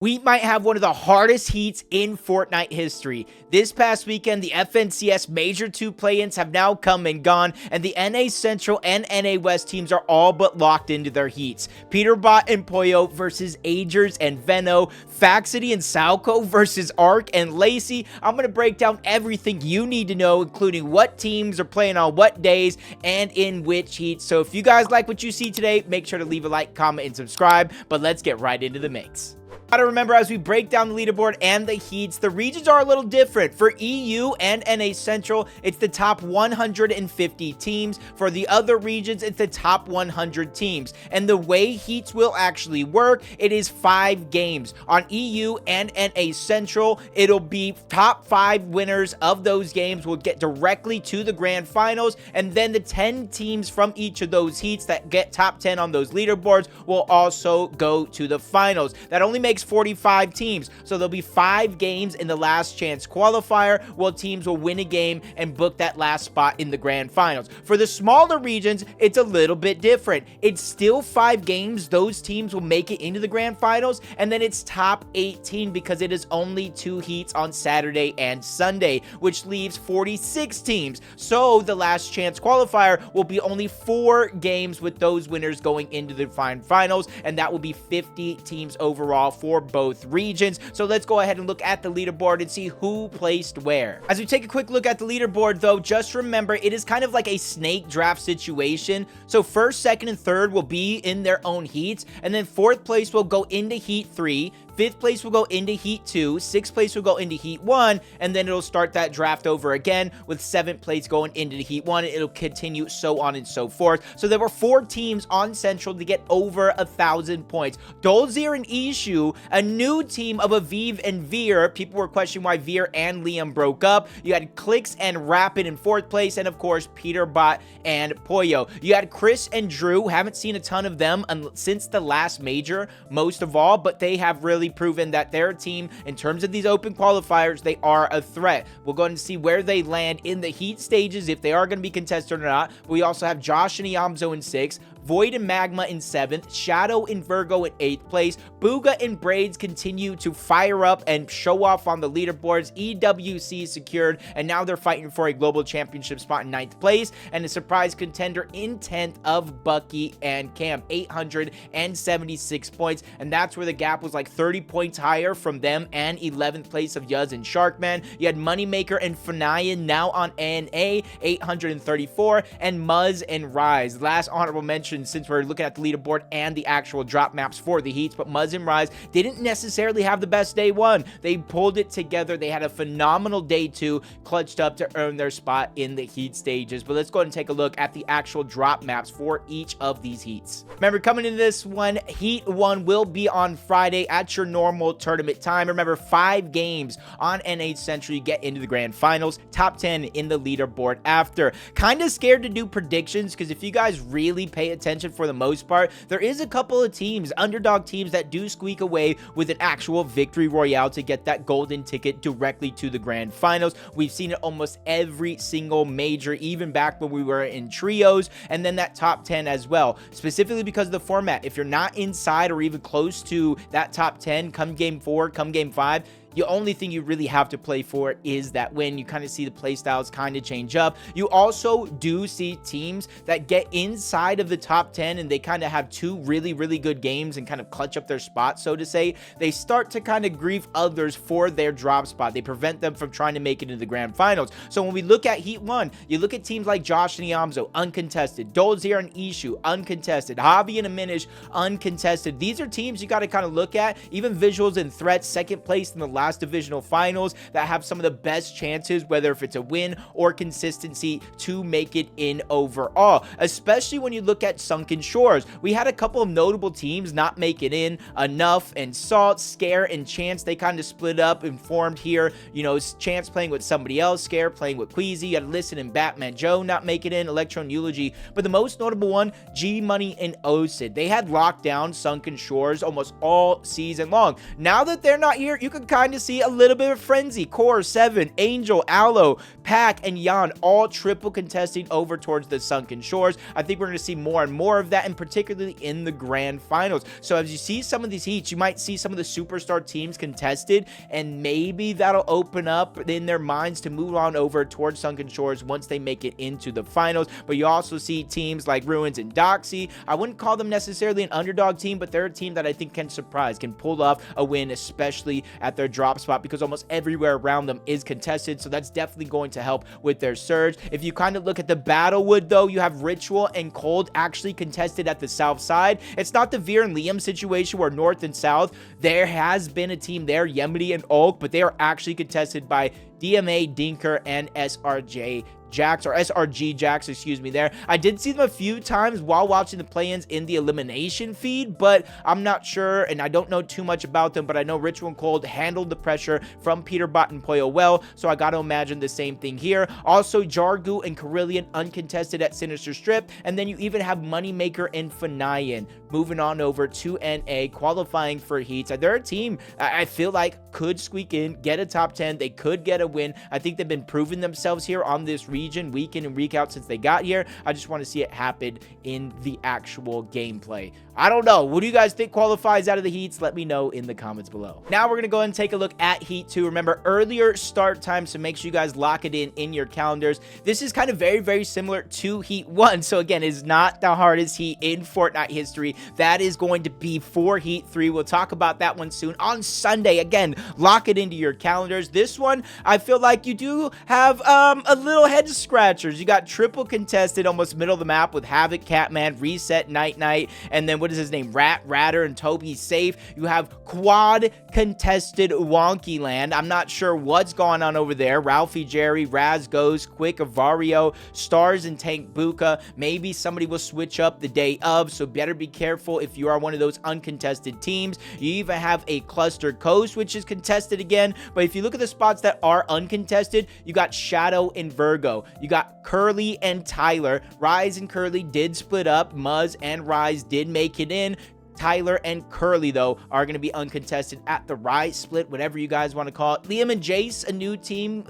We might have one of the hardest heats in Fortnite history. This past weekend, the FNCS Major 2 play-ins have now come and gone, and the NA Central and NA West teams are all but locked into their heats. Peterbot and Pollo versus Agers and Veno, Fax and Salko versus Ark and Lacy. I'm going to break down everything you need to know, including what teams are playing on what days and in which heats. So if you guys like what you see today, make sure to leave a like, comment, and subscribe, but let's get right into the mix. Gotta remember, as we break down the leaderboard and the heats, the regions are a little different. For EU and NA Central, it's the top 150 teams. For the other regions, it's the top 100 teams. And the way heats will actually work, it is 5 games. On EU and NA Central, it'll be top 5 winners of those games will get directly to the grand finals, and then the 10 teams from each of those heats that get top 10 on those leaderboards will also go to the finals. That only makes 45 teams, so there'll be 5 games in the last chance qualifier, while teams will win a game and book that last spot in the grand finals. For the smaller regions, it's a little bit different. It's still 5 games, those teams will make it into the grand finals, and then it's top 18 because it is only 2 heats on Saturday and Sunday, which leaves 46 teams. So the last chance qualifier will be only 4 games with those winners going into the finals, and that will be 50 teams overall for both regions. So let's go ahead and look at the leaderboard and see who placed where. As we take a quick look at the leaderboard, though, just remember it is kind of like a snake draft situation. So first, second, and third will be in their own heats, and then fourth place will go into heat 3. 5th place will go into Heat 2, 6th place will go into Heat 1, and then it'll start that draft over again with 7th place going into the Heat 1, and it'll continue so on and so forth. So there were 4 teams on Central to get over 1,000 points. Dolzier and Ishu, a new team of Aviv and Veer. People were questioning why Veer and Liam broke up. You had Clicks and Rapid in 4th place, and of course, Peterbot and Pollo. You had Chris and Drew. Haven't seen a ton of them since the last major, most of all, but they have really proven that their team, in terms of these open qualifiers, they are a threat. We'll go and see where they land in the heat stages, if they are going to be contested or not. We also have Josh and Iamzo in 6th, Void and Magma in 7th, Shadow and Virgo in 8th place. Booga and Braids continue to fire up and show off on the leaderboards. EWC secured, and now they're fighting for a global championship spot in 9th place. And a surprise contender in 10th of Bucky and Cam, 876 points. And that's where the gap was like 30 points higher from them and 11th place of Yuz and Sharkman. You had Moneymaker and Fanayan now on NA, 834, and Muzz and Rise. Last honorable mention, since we're looking at the leaderboard and the actual drop maps for the heats, but Muzz and Rise didn't necessarily have the best day 1. They pulled it together. They had a phenomenal day 2, clutched up to earn their spot in the heat stages. But let's go ahead and take a look at the actual drop maps for each of these heats. Remember, coming into this one, Heat 1 will be on Friday at your normal tournament time. Remember, 5 games on NA Central, you get into the grand finals, top 10 in the leaderboard after. Kind of scared to do predictions, because if you guys really pay attention, for the most part, there is a couple of teams, underdog teams, that do squeak away with an actual victory royale to get that golden ticket directly to the grand finals. We've seen it almost every single major, even back when we were in trios, and then that top 10 as well, specifically because of the format. If you're not inside or even close to that top 10 come game 4, come game 5, the only thing you really have to play for is that win. You kind of see the play styles kind of change up. You also do see teams that get inside of the top 10 and they kind of have 2 really, really good games and kind of clutch up their spot, so to say. They start to kind of grief others for their drop spot. They prevent them from trying to make it into the grand finals. So when we look at Heat 1, you look at teams like Josh and Iamzo, uncontested. Dolzier and Ishu, uncontested. Javi and Aminish, uncontested. These are teams you got to kind of look at. Even Visuals and Threats, 2nd place in the last divisional finals, that have some of the best chances, whether if it's a win or consistency, to make it in overall. Especially when you look at Sunken Shores, we had a couple of notable teams not make it in. Enough and Salt, Scare, and Chance, they kind of split up and formed here. You know, Chance playing with somebody else, Scare playing with Queasy. You had Listen and Batman Joe not make it in, Electro and Eulogy. But the most notable one, G Money and OSID. They had locked down Sunken Shores almost all season long. Now that they're not here, you can kind to see a little bit of frenzy. Core, 7, Angel, Aloe, Pack, and Yan all triple contesting over towards the Sunken Shores. I think we're going to see more and more of that, and particularly in the grand finals. So as you see some of these heats, you might see some of the superstar teams contested, and maybe that'll open up in their minds to move on over towards Sunken Shores once they make it into the finals. But you also see teams like Ruins and Doxy. I wouldn't call them necessarily an underdog team, but they're a team that I think can surprise, can pull off a win, especially at their drop spot, because almost everywhere around them is contested. So that's definitely going to help with their surge. If you kind of look at the Battlewood, though, you have Ritual and Cold actually contested at the south side. It's not the Veer and Liam situation where north and south, there has been a team there, Yemity and Oak, but they are actually contested by DMA, Dinker, and SRG Jax, excuse me there. I did see them a few times while watching the play-ins in the elimination feed, but I'm not sure, and I don't know too much about them, but I know Ritual and Cold handled the pressure from Peterbot and Poyo well, so I gotta imagine the same thing here. Also, Jargu and Carillion uncontested at Sinister Strip, and then you even have Moneymaker and Fanayan moving on over to NA, qualifying for heats. They're a team I feel like could squeak in, get a top 10. They could get a win. I think they've been proving themselves here on this region week in and week out since they got here. I just want to see it happen in the actual gameplay. I don't know. What do you guys think qualifies out of the heats? Let me know in the comments below. Now we're going to go ahead and take a look at Heat 2. Remember, earlier start time, so make sure you guys lock it in your calendars. This is kind of very, very similar to Heat 1. So again, it's not the hardest heat in Fortnite history. That is going to be for Heat 3. We'll talk about that one soon on Sunday. Again, lock it into your calendars. This one, I feel like you do have a little head scratchers. You got triple contested almost middle of the map with Havoc, Catman, Reset, Night Night, and then what is his name? Ratter and Toby Safe. You have quad contested Wonky Land. I'm not sure what's going on over there. Ralphie, Jerry, Raz Goes, Quick, Avario, Stars, and Tank Buka. Maybe somebody will switch up the day of, so better be careful if you are one of those uncontested teams. You even have a Cluster Coast, which is contested again, but if you look at the spots that are uncontested, you got Shadow and Virgo. You got Curly and Tyler. Rise and Curly did split up. Muzz and Rise did make it in. Tyler and Curly, though, are going to be uncontested at the Rise split, whatever you guys want to call it. Liam and Jace, a new team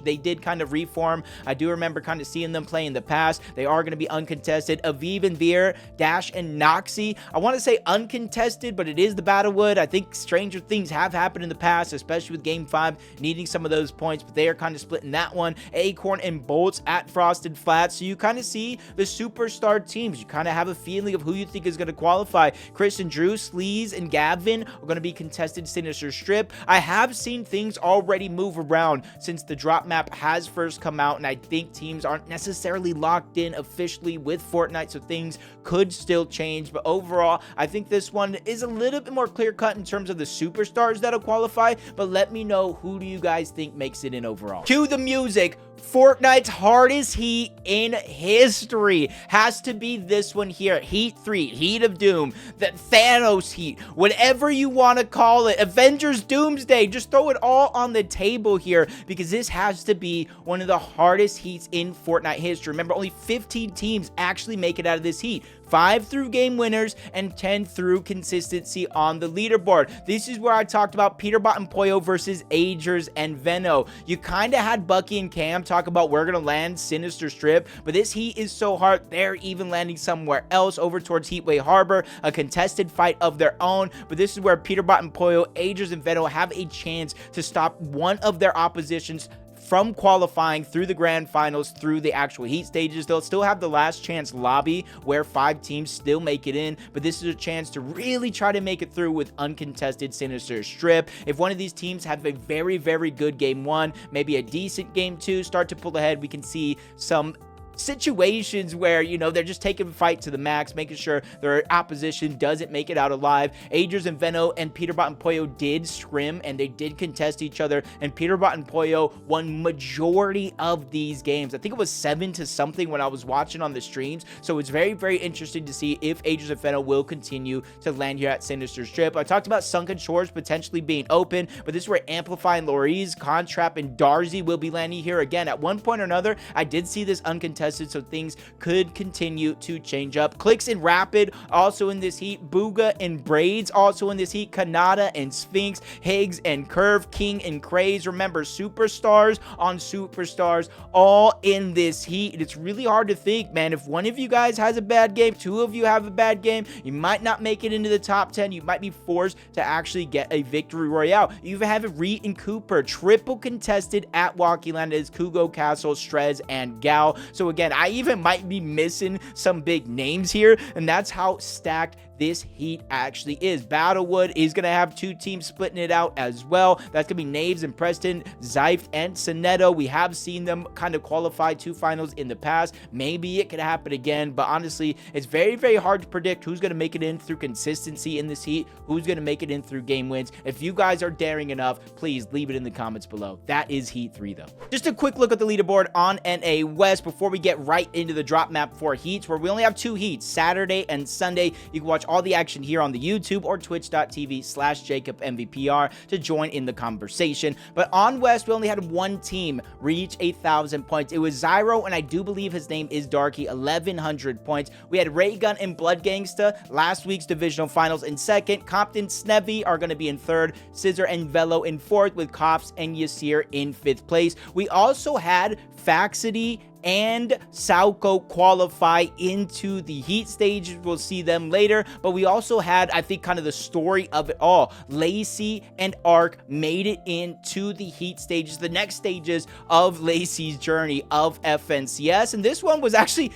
they did kind of reform. I do remember kind of seeing them play in the past. They are going to be uncontested. Aviv and Veer, Dash and Noxy. I want to say uncontested, but it is the Battlewood. I think stranger things have happened in the past, especially with Game 5 needing some of those points, but they are kind of splitting that one. Acorn and Bolts at Frosted Flats. So you kind of see the superstar teams. You kind of have a feeling of who you think is going to qualify. Chris and Drew, Sleaze, and Gavin are going to be contested Sinister Strip. I have seen things already move around since the drop map has first come out, and I think teams aren't necessarily locked in officially with Fortnite, so things could still change. But overall, I think this one is a little bit more clear-cut in terms of the superstars that'll qualify, but let me know, who do you guys think makes it in overall? Cue the music. Fortnite's hardest heat in history has to be this one here. Heat 3, Heat of Doom, the Thanos heat, whatever you want to call it, Avengers Doomsday, just throw it all on the table here, because this has to be one of the hardest heats in Fortnite history. Remember, only 15 teams actually make it out of this heat. 5 through game winners and 10 through consistency on the leaderboard. This is where I talked about Peterbot and Poyo versus Agers and Veno. You kind of had Bucky and Cam talk about we're going to land Sinister Strip, but this heat is so hard, they're even landing somewhere else over towards Heatway Harbor, a contested fight of their own. But this is where Peterbot and Poyo, Agers and Veno have a chance to stop one of their oppositions from qualifying through the grand finals, through the actual heat stages. They'll still have the last chance lobby where 5 teams still make it in, but this is a chance to really try to make it through with uncontested Sinister Strip. If one of these teams have a very, very good game 1, maybe a decent game 2, start to pull ahead, we can see some situations where, you know, they're just taking the fight to the max, making sure their opposition doesn't make it out alive. Agers and Veno and Peterbot and Poyo did scrim, and they did contest each other, and Peterbot and Poyo won majority of these games. I think it was 7 to something when I was watching on the streams, so it's very, very interesting to see if Agers and Veno will continue to land here at Sinister Strip. I talked about Sunken Shores potentially being open, but this is where Amplify and Loriz, Contrap, and Darzy will be landing here again. At one point or another, I did see this uncontested contested, so things could continue to change up. Clicks and Rapid also in this heat. Booga and Braids also in this heat. Kanata and Sphinx. Higgs and Curve. King and Craze. Remember, superstars on superstars all in this heat. It's really hard to think, man. If one of you guys has a bad game, two of you have a bad game, you might not make it into the top 10. You might be forced to actually get a victory royale. You even have Reet and Cooper triple contested at Walkie Land. It is Kugo, Castle, Strez, and Gal. So again, I even might be missing some big names here, and that's how stacked this heat actually is. Battlewood is going to have two teams splitting it out as well. That's going to be Knaves and Preston, Zyft and Soneto. We have seen them kind of qualify to finals in the past. Maybe it could happen again, but honestly, it's very, very hard to predict who's going to make it in through consistency in this heat, who's going to make it in through game wins. If you guys are daring enough, please leave it in the comments below. That is Heat 3, though. Just a quick look at the leaderboard on NA West before we get right into the drop map for heats, where we only have 2 heats, Saturday and Sunday. You can watch all the action here on the YouTube or twitch.tv/JacobMvPR to join in the conversation. But on West, we only had one team reach 1,000 points. It was Zyro, and I do believe his name is Darky, 1,100 points. We had Raygun and Blood Gangsta, last week's divisional finals, in second. Compton, Snevy are going to be in third. Scissor and Velo in fourth, with Cops and Yasir in 5th place. We also had Faxity and Salko qualify into the heat stage. We'll see them later, but we also had, I think, kind of the story of it all. Lacy and Ark made it into the heat stages, the next stages of Lacy's journey of FNCS, and this one was actually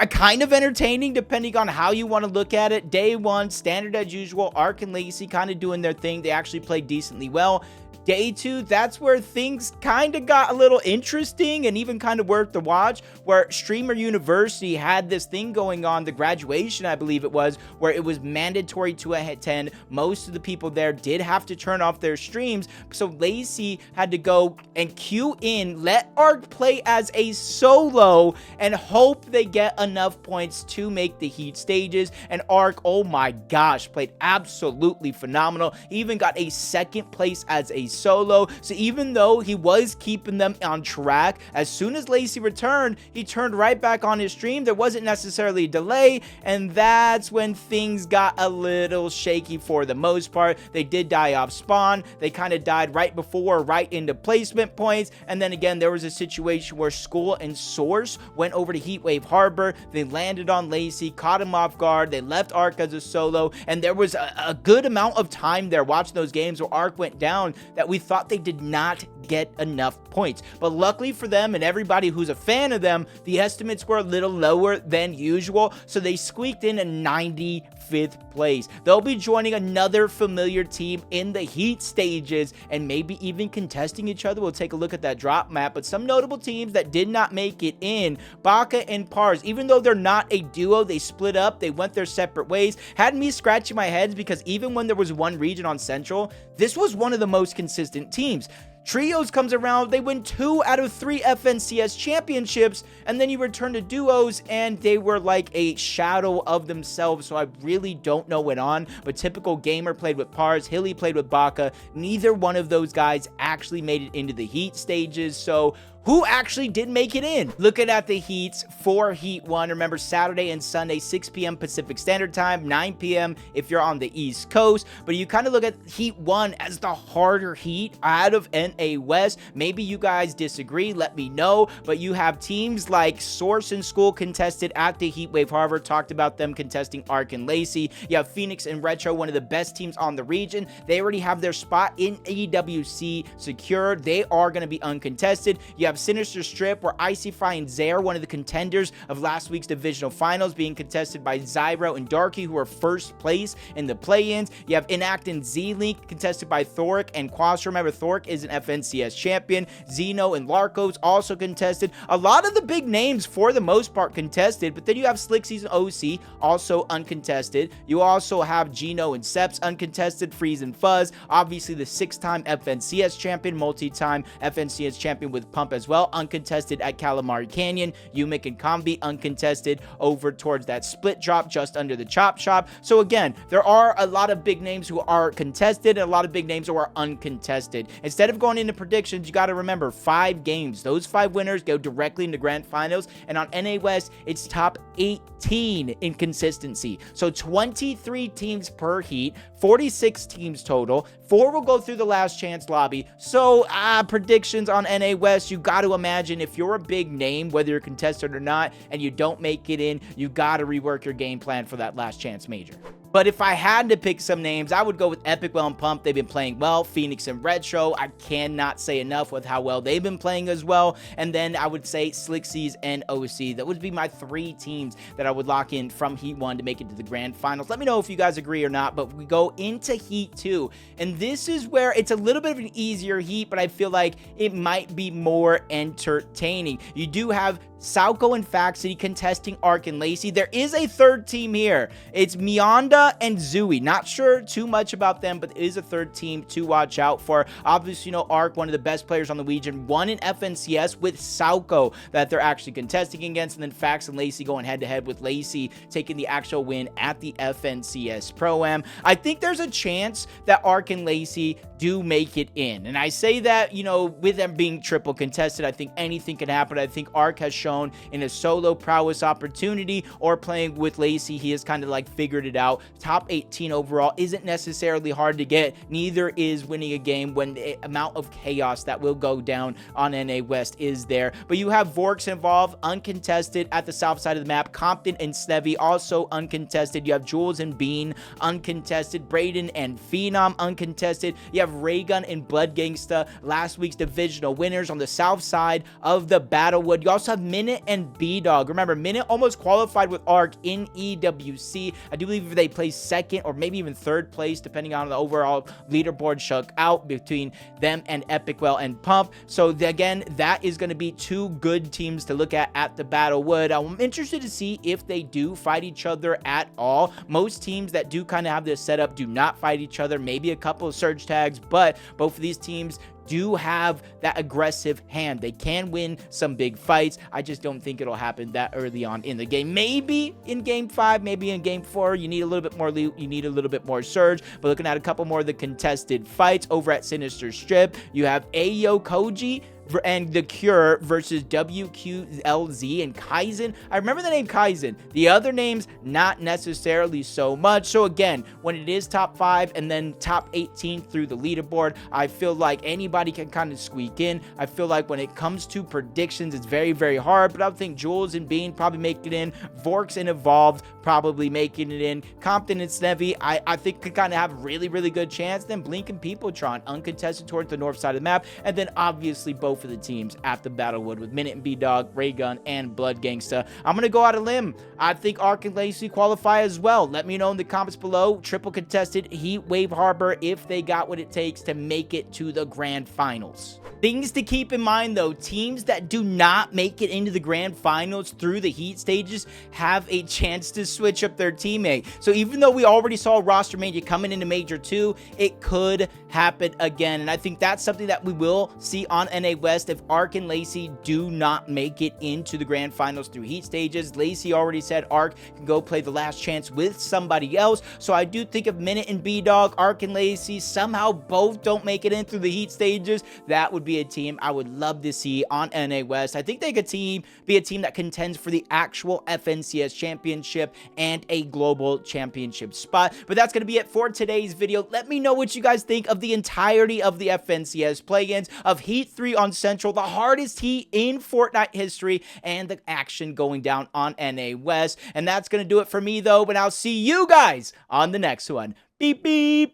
kind of entertaining depending on how you want to look at it. Day 1, standard as usual. Ark and Lacy kind of doing their thing. They actually played decently well. Day 2, that's where things kind of got a little interesting and even kind of worth the watch, where Streamer University had this thing going on, the graduation, I believe it was, where it was mandatory to attend. Most of the people there did have to turn off their streams, so Lacy had to go and queue in, let Ark play as a solo, and hope they get enough points to make the heat stages. And Ark, oh my gosh, played absolutely phenomenal. He even got a 2nd place as a solo. So even though he was keeping them on track, as soon as Lacy returned, he turned right back on his stream. There wasn't necessarily a delay, and that's when things got a little shaky for the most part. They did die off spawn. They kind of died right before, right into placement points, and then again, there was a situation where School and Source went over to Heatwave Harbor. They landed on Lacy, caught him off guard. They left Ark as a solo, and there was a good amount of time there watching those games where Ark went down that we thought they did not get enough points. But luckily for them and everybody who's a fan of them, the estimates were a little lower than usual, so they squeaked in a 95th place. They'll be joining another familiar team in the heat stages and maybe even contesting each other. We'll take a look at that drop map, but some notable teams that did not make it in: Baka and Pars. Even though they're not a duo, they split up, they went their separate ways. Had me scratching my head because even when there was one region on Central, this was one of the most consistent teams. Trios comes around, they win 2 out of 3 FNCS championships, and then you return to duos, and they were like a shadow of themselves, so I really don't know what went on, but Typical Gamer played with Pars, Hilly played with Baka. Neither one of those guys actually made it into the heat stages, so who actually did make it in? Looking at the heats for Heat 1, remember Saturday and Sunday, 6 p.m. Pacific Standard Time, 9 p.m. if you're on the East Coast. But you kind of look at Heat 1 as the harder heat out of NA West. Maybe you guys disagree, let me know. But you have teams like Source and School contested at the Heatwave Harbor. Talked about them contesting Ark and Lacy. You have Phoenix and Retro, one of the best teams on the region. They already have their spot in EWC secured. They are going to be uncontested. You have Sinister Strip, where Icy Fry and Zaire, one of the contenders of last week's divisional finals, being contested by Zyro and Darky, who are 1st place in the play-ins. You have Inact and Z-Link contested by Thoric and Quas. Remember, Thoric is an FNCS champion. Zeno and Larkos also contested. A lot of the big names, for the most part, contested, but then you have Slixies and OC also uncontested. You also have Gino and Seps uncontested. Freeze and Fuzz, obviously the 6-time FNCS champion, multi-time FNCS champion with Pump as well, uncontested at Calamari Canyon. Umik and Combi uncontested over towards that split drop just under the chop shop. So again, there are a lot of big names who are contested and a lot of of big names who are uncontested. Instead of going into predictions, you got to remember 5 games. Those 5 winners go directly into grand finals, and on NA West, it's top 18 in consistency. So 23 teams per heat, 46 teams total. 4 will go through the last chance lobby. So predictions on NA West, you got to imagine if you're a big name, whether you're contested or not, and you don't make it in, you got to rework your game plan for that last chance major. But if I had to pick some names, I would go with Epicwell and Pump. They've been playing well. Phoenix and Retro, I cannot say enough with how well they've been playing as well. And then I would say Slixies and OC. That would be my 3 teams that I would lock in from Heat 1 to make it to the grand finals. Let me know if you guys agree or not, but we go into Heat 2. And this is where it's a little bit of an easier heat, but I feel like it might be more entertaining. You do have Salko and Fax contesting Ark and Lacy. There is a 3rd team here. It's Mionda and Zooey. Not sure too much about them, but there is a 3rd team to watch out for. Obviously, you know, Ark, one of the best players on the Legion, won in FNCS with Salko that they're actually contesting against, and then Fax and Lacy going head-to-head with Lacy, taking the actual win at the FNCS Pro-Am. I think there's a chance that Ark and Lacy do make it in, and I say that, you know, with them being triple contested, I think anything can happen. I think Ark has shown in a solo prowess opportunity, or playing with Lacy, he has kind of like figured it out. Top 18 overall isn't necessarily hard to get, neither is winning a game when the amount of chaos that will go down on NA West is there. But you have Vorks involved, uncontested at the south side of the map. Compton and Snevy also uncontested. You have Jules and Bean uncontested. Braden and Phenom uncontested. You have Raygun and Blood Gangsta, last week's divisional winners on the south side of the Battlewood. You also have Minute and B-Dog. Remember, Minute almost qualified with Ark in EWC. I do believe they placed 2nd or maybe even 3rd place, depending on the overall leaderboard shook out between them and Epicwell and Pump. So again, that is going to be 2 good teams to look at the Battlewood. I'm interested to see if they do fight each other at all. Most teams that do kind of have this setup do not fight each other. Maybe a couple of surge tags, but both of these teams do have that aggressive hand. They can win some big fights. I just don't think it'll happen that early on in the game. Maybe in game 5, maybe in game 4, you need a little bit more loot, you need a little bit more surge. But looking at a couple more of the contested fights over at Sinister Strip, you have Ayo Koji and The Cure versus WQLZ and Kaizen. I remember the name Kaizen. The other names, not necessarily so much. So again, when it is top 5 and then top 18 through the leaderboard, I feel like anybody can kind of squeak in. I feel like when it comes to predictions, it's very, very hard, but I would think Jules and Bean probably make it in. Vorks and Evolved probably making it in. Compton and Snevy, I think could kind of have a really, really good chance. Then Blink and Peopletron, uncontested towards the north side of the map. And then obviously both of the teams at the Battlewood with Minute and B-Dog, Raygun, and Blood Gangsta. I'm going to go out a limb. I think Ark and Lacy qualify as well. Let me know in the comments below. Triple contested Heat Wave Harbor if they got what it takes to make it to the grand finals. Things to keep in mind though, teams that do not make it into the grand finals through the heat stages have a chance to switch up their teammate. So even though we already saw roster mania coming into Major 2, it could happen again. And I think that's something that we will see on NA West if Ark and Lacy do not make it into the grand finals through heat stages. Lacy already said Ark can go play the last chance with somebody else. So I do think if Minute and B-Dog, Ark and Lacy somehow both don't make it in through the heat stages, that would be a team I would love to see on NA West. I think they could be a team that contends for the actual FNCS championship and a global championship spot. But that's going to be it for today's video. Let me know what you guys think of the entirety of the FNCS play-ins of Heat 3 on Central, the hardest heat in Fortnite history, and the action going down on NA West. And that's going to do it for me though, but I'll see you guys on the next one. Beep beep.